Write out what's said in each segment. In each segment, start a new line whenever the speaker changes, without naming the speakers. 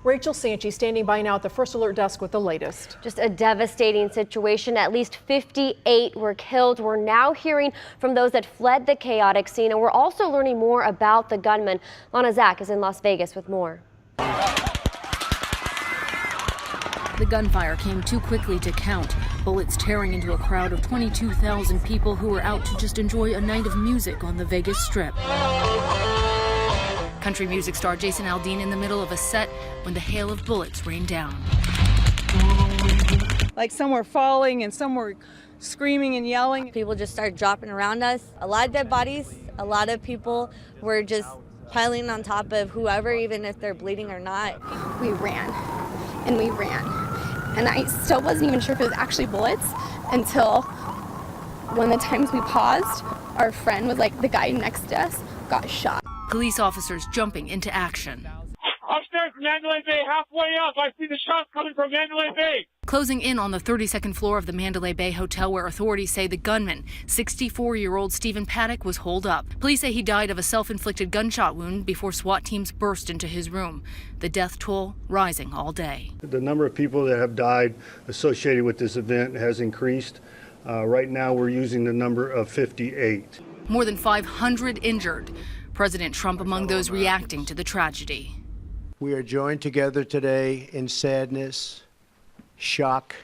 Rachel Santschi standing by now at the First Alert Desk with the latest.
Just a devastating situation. At least 58 were killed. We're now hearing from those that fled the chaotic scene, and we're also learning more about the gunman. Lana Zach is in Las Vegas with more.
The gunfire came too quickly to count, bullets tearing into a crowd of 22,000 people who were out to just enjoy a night of music on the Vegas Strip. Country music star Jason Aldean in the middle of a set when the hail of bullets rained down.
Like some were falling and some were screaming and yelling.
People just started dropping around us. A lot of dead bodies, a lot of people were just piling on top of whoever, even if they're bleeding or not.
We ran and we ran. And I still wasn't even sure if it was actually bullets until one of the times we paused, our friend was like, the guy next to us got shot.
Police officers jumping into action.
Upstairs, Mandalay Bay, halfway up. I see the shots coming from Mandalay Bay.
Closing in on the 32nd floor of the Mandalay Bay Hotel, where authorities say the gunman, 64-year-old Stephen Paddock, was holed up. Police say he died of a self-inflicted gunshot wound before SWAT teams burst into his room. The death toll rising all day.
The number of people that have died associated with this event has increased. Right now, we're using the number of 58.
More than 500 injured. President Trump among those reacting to the tragedy.
We are joined together today in sadness, shock,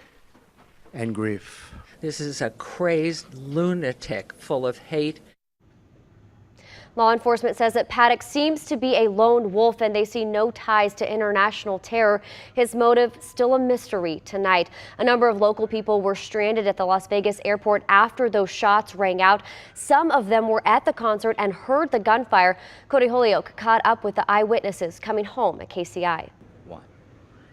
and grief.
This is a crazed lunatic full of hate.
Law enforcement says that Paddock seems to be a lone wolf and they see no ties to international terror. His motive still a mystery tonight. A number of local people were stranded at the Las Vegas airport after those shots rang out. Some of them were at the concert and heard the gunfire. Cody Holyoke caught up with the eyewitnesses coming home at KCI.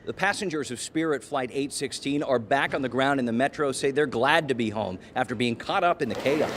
The passengers of Spirit Flight 816 are back on the ground in the metro, say they're glad to be home after being caught up in the chaos.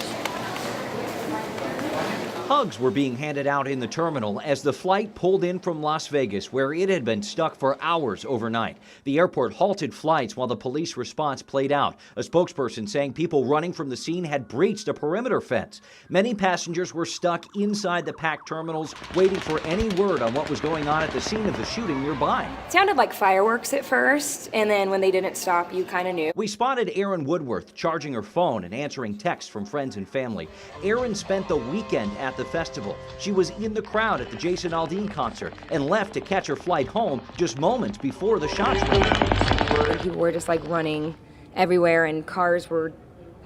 Hugs were being handed out in the terminal as the flight pulled in from Las Vegas, where it had been stuck for hours overnight. The airport halted flights while the police response played out. A spokesperson saying people running from the scene had breached a perimeter fence. Many passengers were stuck inside the packed terminals, waiting for any word on what was going on at the scene of the shooting nearby.
It sounded like fireworks at first, and then when they didn't stop, you kind of knew.
We spotted Erin Woodworth charging her phone and answering texts from friends and family. Erin spent the weekend at the festival. She was in the crowd at the Jason Aldean concert and left to catch her flight home just moments before the shots rang.
People were just like running everywhere, and cars were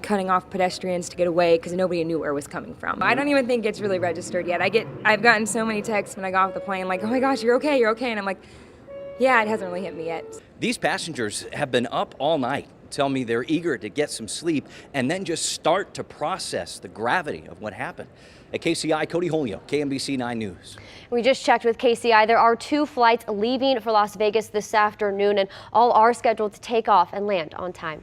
cutting off pedestrians to get away because nobody knew where it was coming from. I don't even think it's really registered yet. I've gotten so many texts when I got off the plane like, oh my gosh, you're okay, and I'm like, yeah, it hasn't really hit me yet.
These passengers have been up all night. Tell me they're eager to get some sleep and then just start to process the gravity of what happened. At KCI, Cody Holyoke, KMBC 9 News.
We just checked with KCI. There are 2 flights leaving for Las Vegas this afternoon, and all are scheduled to take off and land on time.